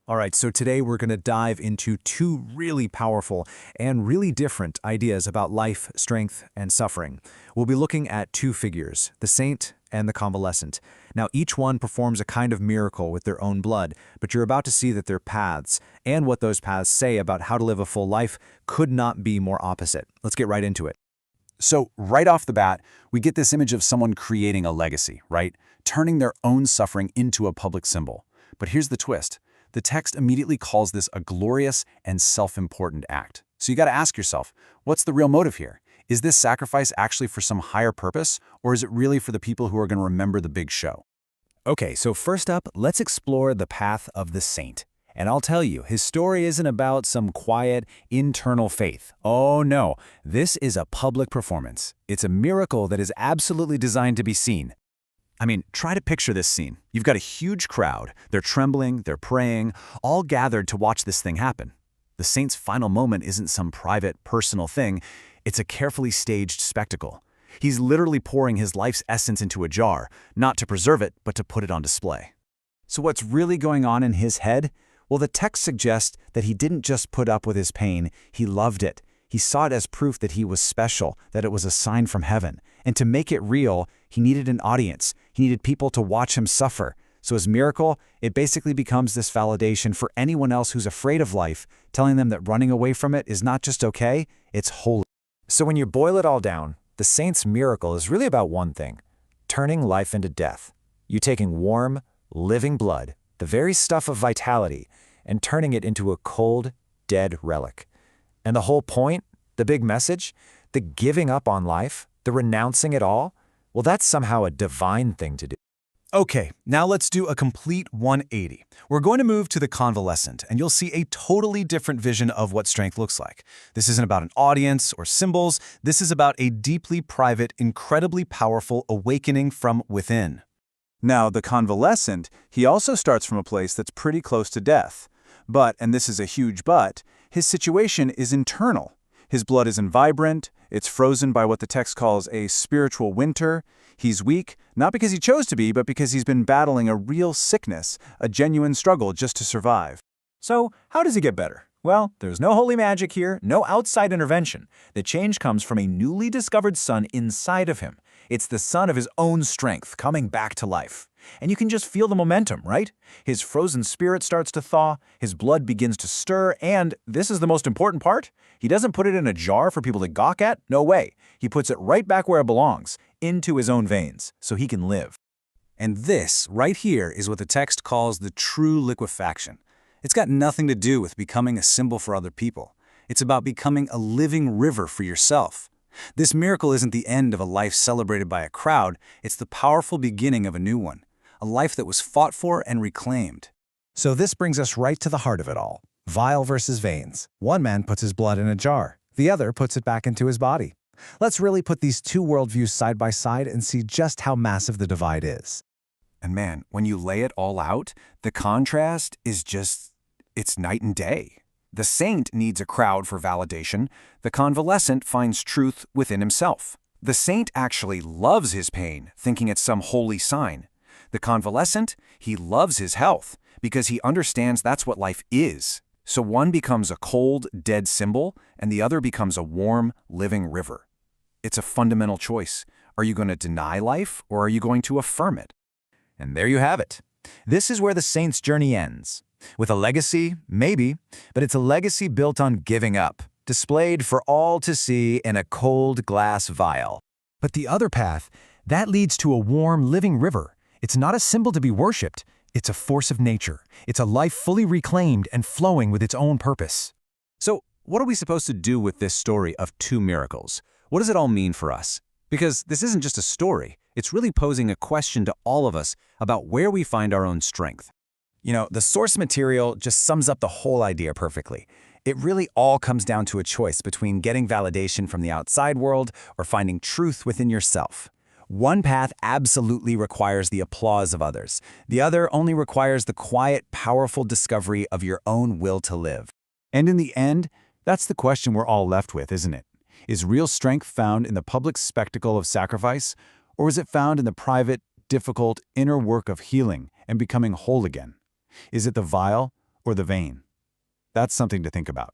All right, so today we're going to dive into two really powerful and really different ideas about life, strength, and suffering. We'll be looking at two figures, the saint and the convalescent. Now, each one performs a kind of miracle with their own blood, but you're about to see that their paths and what those paths say about how to live a full life could not be more opposite. Let's get right into it. So right off the bat, we get this image of someone creating a legacy, right? Turning their own suffering into a public symbol. But here's the twist. The text immediately calls this a glorious and self-important act. So you got to ask yourself, what's the real motive here? Is this sacrifice actually for some higher purpose, or is it really for the people who are going to remember the big show? Okay, so first up, let's explore the path of the saint. And I'll tell you, his story isn't about some quiet, internal faith. Oh no, this is a public performance. It's a miracle that is absolutely designed to be seen. I mean, try to picture this scene. You've got a huge crowd. They're trembling, they're praying, all gathered to watch this thing happen. The saint's final moment isn't some private, personal thing. It's a carefully staged spectacle. He's literally pouring his life's essence into a jar, not to preserve it, but to put it on display. So what's really going on in his head? Well, the text suggests that he didn't just put up with his pain, he loved it. He saw it as proof that he was special, that it was a sign from heaven. And to make it real, he needed an audience. He needed people to watch him suffer. So his miracle, it basically becomes this validation for anyone else who's afraid of life, telling them that running away from it is not just okay, it's holy. So when you boil it all down, the saint's miracle is really about one thing: turning life into death. You taking warm, living blood, the very stuff of vitality, and turning it into a cold, dead relic. And the whole point, the big message, the giving up on life, the renouncing it all, well, that's somehow a divine thing to do. Okay, now let's do a complete 180. We're going to move to the convalescent, and you'll see a totally different vision of what strength looks like. This isn't about an audience or symbols. This is about a deeply private, incredibly powerful awakening from within. Now, the convalescent, he also starts from a place that's pretty close to death. But, and this is a huge but, his situation is internal. His blood isn't vibrant, it's frozen by what the text calls a spiritual winter. He's weak, not because he chose to be, but because he's been battling a real sickness, a genuine struggle just to survive. So, how does he get better? Well, there's no holy magic here, no outside intervention. The change comes from a newly discovered sun inside of him. It's the sun of his own strength coming back to life. And you can just feel the momentum, right? His frozen spirit starts to thaw, his blood begins to stir, and this is the most important part. He doesn't put it in a jar for people to gawk at, no way. He puts it right back where it belongs, into his own veins, so he can live. And this, right here, is what the text calls the true liquefaction. It's got nothing to do with becoming a symbol for other people. It's about becoming a living river for yourself. This miracle isn't the end of a life celebrated by a crowd, it's the powerful beginning of a new one. A life that was fought for and reclaimed. So this brings us right to the heart of it all. Vial versus veins. One man puts his blood in a jar. The other puts it back into his body. Let's really put these two worldviews side by side and see just how massive the divide is. And man, when you lay it all out, the contrast is just, it's night and day. The saint needs a crowd for validation. The convalescent finds truth within himself. The saint actually loves his pain, thinking it's some holy sign. The convalescent, he loves his health because he understands that's what life is. So one becomes a cold, dead symbol, and the other becomes a warm, living river. It's a fundamental choice. Are you going to deny life, or are you going to affirm it? And there you have it. This is where the saint's journey ends. With a legacy, maybe, but it's a legacy built on giving up, displayed for all to see in a cold glass vial. But the other path, that leads to a warm, living river. It's not a symbol to be worshipped. It's a force of nature. It's a life fully reclaimed and flowing with its own purpose. So, what are we supposed to do with this story of two miracles? What does it all mean for us? Because this isn't just a story. It's really posing a question to all of us about where we find our own strength. You know, the source material just sums up the whole idea perfectly. It really all comes down to a choice between getting validation from the outside world or finding truth within yourself. One path absolutely requires the applause of others. The other only requires the quiet, powerful discovery of your own will to live. And in the end, that's the question we're all left with, isn't it? Is real strength found in the public spectacle of sacrifice, or is it found in the private, difficult, inner work of healing and becoming whole again? Is it the vial, or the vein? That's something to think about.